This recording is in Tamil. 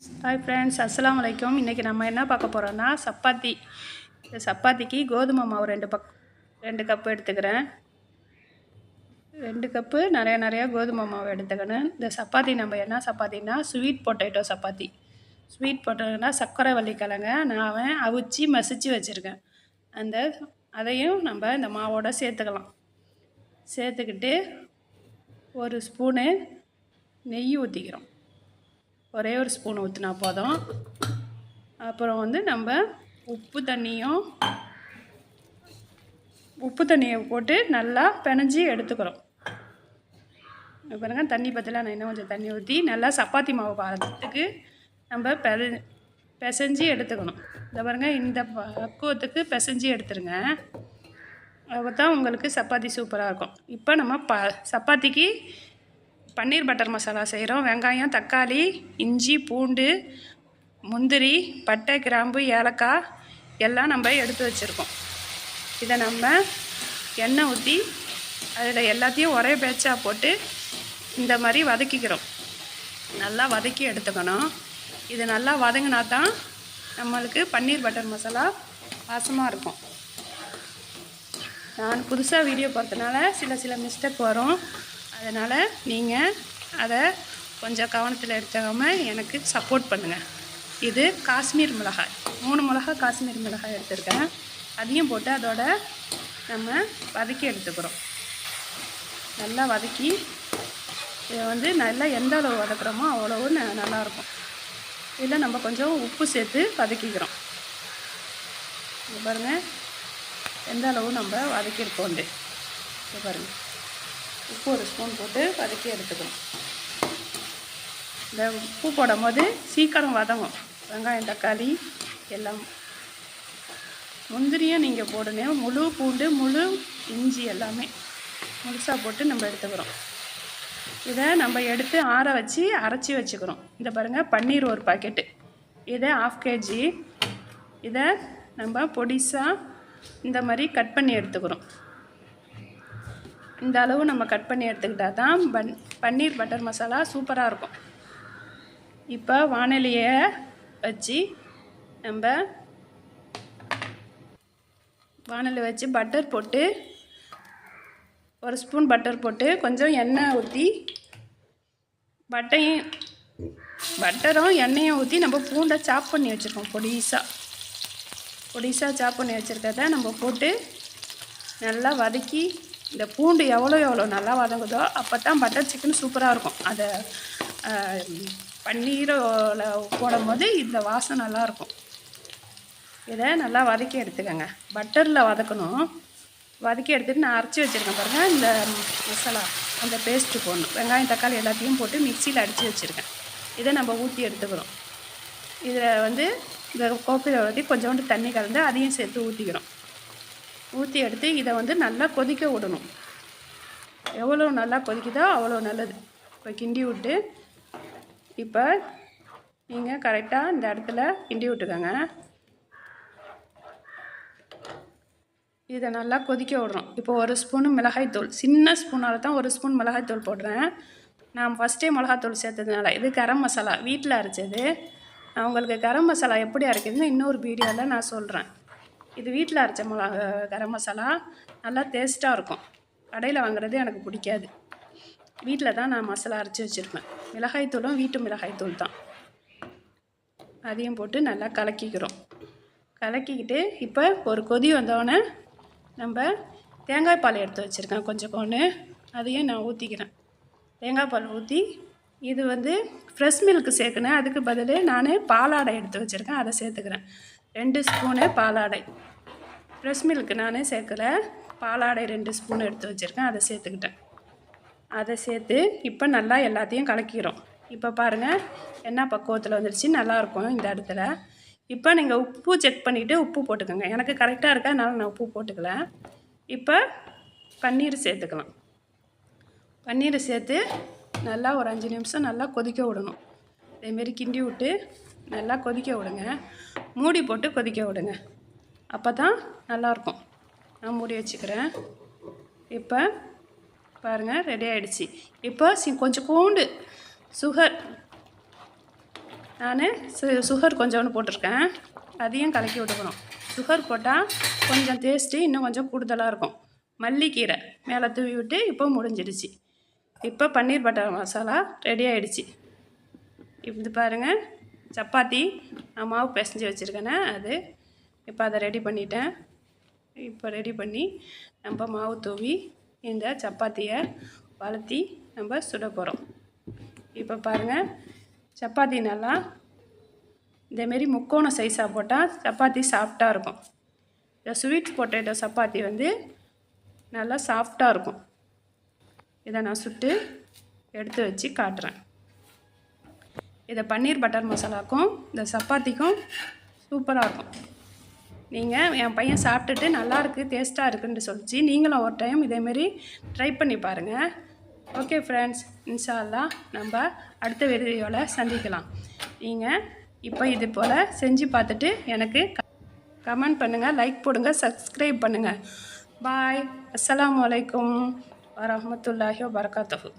ஹாய் ஃப்ரெண்ட்ஸ், அஸ்ஸலாமு அலைக்கும். இன்றைக்கி நம்ம என்ன பார்க்க போகிறோன்னா சப்பாத்தி. இந்த சப்பாத்திக்கு கோதுமை மாவு 2 கப்பு எடுத்துக்கிறேன். 2 கப்பு நிறையா கோதுமை மாவு எடுத்துக்கணும். இந்த சப்பாத்தி நம்ம என்ன சப்பாத்தின்னா ஸ்வீட் பொட்டேட்டோ சப்பாத்தி. ஸ்வீட் பொட்டேட்டோனா சர்க்கரை வள்ளிக்கிழங்க நான் அவிச்சு மசிச்சு வச்சுருக்கேன். அதையும் நம்ம இந்த மாவோட சேர்த்துக்கலாம். சேர்த்துக்கிட்டு ஒரு ஸ்பூனு நெய் ஊற்றிக்கிறோம். ஒரே ஒரு ஸ்பூன் ஊற்றினா போதும். அப்புறம் நம்ம உப்பு தண்ணியை போட்டு நல்லா பிணைஞ்சி எடுத்துக்கிறோம். பாருங்கள், தண்ணி பற்றல, நான் இன்னும் கொஞ்சம் தண்ணி ஊற்றி நல்லா சப்பாத்தி மாவு பாதத்துக்கு நம்ம பிசைஞ்சி எடுத்துக்கணும். இந்த பாருங்கள், இந்த பக்குவத்துக்கு பிசைஞ்சி எடுத்துருங்க. அப்போ தான் உங்களுக்கு சப்பாத்தி சூப்பராக இருக்கும். இப்போ நம்ம சப்பாத்திக்கு பன்னீர் பட்டர் மசாலா செய்கிறோம். வெங்காயம், தக்காளி, இஞ்சி, பூண்டு, முந்திரி, பட்டை, கிராம்பு, ஏலக்காய் எல்லாம் நம்ம எடுத்து வச்சுருக்கோம். இதை நம்ம எண்ணெய் ஊற்றி அதில் எல்லாத்தையும் ஒரே பேட்சாக போட்டு இந்த மாதிரி வதக்கிக்கிறோம். நல்லா வதக்கி எடுத்துக்கணும். இது நல்லா வதங்கினா தான் நம்மளுக்கு பன்னீர் பட்டர் மசாலா வாசமாக இருக்கும். நான் புதுசாக வீடியோ பார்த்தனால சில மிஸ்டேக் வரும். அதனால் நீங்கள் அதை கொஞ்சம் கவனத்தில் எடுத்துக்காமல் எனக்கு சப்போர்ட் பண்ணுங்கள். இது காஷ்மீர் மிளகாய், 3 மிளகாய் காஷ்மீர் மிளகாய் எடுத்துருக்கேன். அதையும் போட்டு அதோட நம்ம வதக்கி எடுத்துக்கிறோம். நல்லா வதக்கி இதை நல்லா எந்த அளவு வதக்குறோமோ அவ்வளவு நல்லாயிருக்கும். இதில் நம்ம கொஞ்சம் உப்பு சேர்த்து வதக்கிக்கிறோம். பாருங்கள், எந்த அளவு நம்ம வதக்கியிருக்கோண்டு. பாருங்கள், உப்பு ஒரு ஸ்பூன் போட்டு வதக்கி எடுத்துக்கணும். இந்த உப்பு போடும் போது சீக்கிரம் வதங்கும். வெங்காயம், தக்காளி எல்லாம். முந்திரியும் நீங்கள் போடுங்க. முழு பூண்டு, முழு இஞ்சி எல்லாமே முழுசாக போட்டு நம்ம எடுத்துக்கிறோம். இதை நம்ம எடுத்து ஆற வச்சு அரைச்சி வச்சுக்கிறோம். இந்த பாருங்கள், பன்னீர் ஒரு பாக்கெட்டு, இதை 1/2 kg. இதை நம்ம பொடிசாக இந்த மாதிரி கட் பண்ணி எடுத்துக்கிறோம். இந்த அளவு நம்ம கட் பண்ணி எடுத்துக்கிட்டால் தான் பன்னீர் பட்டர் மசாலா சூப்பராக இருக்கும். இப்போ வாணலியை வச்சு பட்டர் போட்டு ஒரு ஸ்பூன் பட்டர் போட்டு கொஞ்சம் எண்ணெய் ஊற்றி பட்டரும் எண்ணெயும் ஊற்றி நம்ம பூண்டை சாப் பண்ணி வச்சுருக்கோம். பொடிசாக சாப் பண்ணி வச்சுருக்கத நம்ம போட்டு நல்லா வதக்கி, இந்த பூண்டு எவ்வளோ நல்லா வதங்குதோ அப்போ தான் பட்டர் சிக்கன் சூப்பராக இருக்கும். அதை பன்னீரில் போடும் போது இந்த வாசம் நல்லாயிருக்கும். இதை நல்லா வதக்கி எடுத்துக்கோங்க. பட்டரில் வதக்கணும். வதக்கி எடுத்துகிட்டு நான் அரைச்சி வச்சுருக்கேன் பாருங்கள். இந்த மசாலா அந்த பேஸ்ட்டு போடணும். வெங்காயம், தக்காளி எல்லாத்தையும் போட்டு மிக்சியில் அடித்து வச்சுருக்கேன். இதை நம்ம ஊற்றி எடுத்துக்கிறோம். இதில் இந்த கோப்பையில் ஊற்றி கொஞ்சோண்டு தண்ணி கலந்து அதையும் சேர்த்து ஊற்றிக்கிறோம். ஊற்றி எடுத்து இதை நல்லா கொதிக்க விடணும். எவ்வளோ நல்லா கொதிக்குதோ அவ்வளோ நல்லது. இப்போ கிண்டி விட்டு, இப்போ நீங்கள் கரெக்டாக இந்த இடத்துல கிண்டி விட்டுக்கோங்க. இதை நல்லா கொதிக்க விடுறோம். இப்போ ஒரு ஸ்பூனு மிளகாய்த்தூள், சின்ன ஸ்பூனால் தான் ஒரு ஸ்பூன் மிளகாய்த்தூள் போடுறேன். நான் ஃபஸ்ட்டே மிளகாத்தூள் சேர்த்ததுனால. இது கரம் மசாலா, வீட்டில் அரைச்சது. நான் உங்களுக்கு கரம் மசாலா எப்படி அரைக்கிறதுன்னு இன்னொரு வீடியோவில் நான் சொல்கிறேன். இது வீட்டில் அரைச்ச கரம் மசாலா நல்லா டேஸ்ட்டாக இருக்கும். கடையில் வாங்குறது எனக்கு பிடிக்காது. வீட்டில் தான் நான் மசாலா அரைச்சி வச்சுருப்பேன். மிளகாய்த்தூளும் வீட்டு மிளகாய்த்தூள் தான். அதையும் போட்டு நல்லா கலக்கிக்கிறோம். கலக்கிக்கிட்டு இப்போ ஒரு கொதி வந்தோடனே நம்ம தேங்காய் பால் எடுத்து வச்சுருக்கேன் கொஞ்சம். அதையும் நான் ஊற்றிக்கிறேன். தேங்காய் பால் ஊற்றி இது ஃப்ரெஷ் மில்க்கு சேர்க்கணும். அதுக்கு பதில் நான் பாலாடை எடுத்து வச்சுருக்கேன், அதை சேர்த்துக்கிறேன். 2 ஸ்பூனு பாலாடை. ஃப்ரெஷ் மில்க்கு நான் சேர்க்கலை, பாலாடை 2 ஸ்பூன் எடுத்து வச்சுருக்கேன், அதை சேர்த்துக்கிட்டேன். அதை சேர்த்து இப்போ நல்லா எல்லாத்தையும் கலக்கிறோம். இப்போ பாருங்கள், என்ன பக்குவத்தில் வந்துடுச்சு, நல்லாயிருக்கும் இந்த இடத்துல. இப்போ நீங்கள் உப்பு செக் பண்ணிவிட்டு உப்பு போட்டுக்கோங்க. எனக்கு கரெக்டாக இருக்கா, அதனால் நான் உப்பு போட்டுக்கல. இப்போ பன்னீர் சேர்த்துக்கலாம். பன்னீரை சேர்த்து நல்லா ஒரு 5 நிமிஷம் நல்லா கொதிக்க விடணும். இதேமாரி கிண்டி விட்டு நல்லா கொதிக்க விடுங்க. மூடி போட்டு கொதிக்க விடுங்க. அப்போ தான் நல்லாயிருக்கும். நான் மூடி வச்சுக்கிறேன். இப்போ பாருங்கள், ரெடி ஆகிடுச்சு. இப்போ கொஞ்சம் கூண்டு சுகர் நான் சுகர் கொஞ்சோண்டு போட்டிருக்கேன், அதையும் கலக்கி விட்டுக்கணும். சுகர் போட்டால் கொஞ்சம் டேஸ்ட்டு இன்னும் கொஞ்சம் கூடுதலாக இருக்கும். மல்லிக்கீரை மேலே தூவி விட்டு இப்போ முடிஞ்சிடுச்சு. இப்போ பன்னீர் பட்டர் மசாலா ரெடி ஆகிடுச்சு. இது பாருங்கள், சப்பாத்தி நான் மாவு பிசைஞ்சு வச்சுருக்கேனே அது. இப்போ அதை ரெடி பண்ணிட்டேன். இப்போ ரெடி பண்ணி நம்ம மாவு தூவி இந்த சப்பாத்தியை வளர்த்தி நம்ம சுட போகிறோம். இப்போ பாருங்கள், சப்பாத்தி நல்லா இதேமாரி முக்கோண சைஸாக போட்டால் சப்பாத்தி சாஃப்டாக இருக்கும். இந்த ஸ்வீட் பொட்டேட்டோ சப்பாத்தி வந்து நல்லா சாஃப்டாக இருக்கும். இதை நான் சுட்டு எடுத்து வச்சு காட்டுறேன். இதை பன்னீர் பட்டர் மசாலாக்கும் இந்த சப்பாத்திக்கும் சூப்பராக இருக்கும். நீங்கள் என் பையன் சாப்பிட்டுட்டு நல்லாயிருக்கு டேஸ்ட்டாக இருக்குன்னு சொல்லிச்சு. நீங்களும் ஒரு டைம் இதேமாரி ட்ரை பண்ணி பாருங்கள். ஓகே ஃப்ரெண்ட்ஸ், இன்ஷா அல்லாஹ் நம்ம அடுத்த வீடியோவில் சந்திக்கலாம். நீங்கள் இப்போ இது போல் செஞ்சு பார்த்துட்டு எனக்கு கமெண்ட் பண்ணுங்கள், லைக் போடுங்க, சப்ஸ்கிரைப் பண்ணுங்கள். பாய். அஸ்ஸலாமு அலைக்கும் வரஹ்மத்துல்லாஹி வபரகாத்துஹு.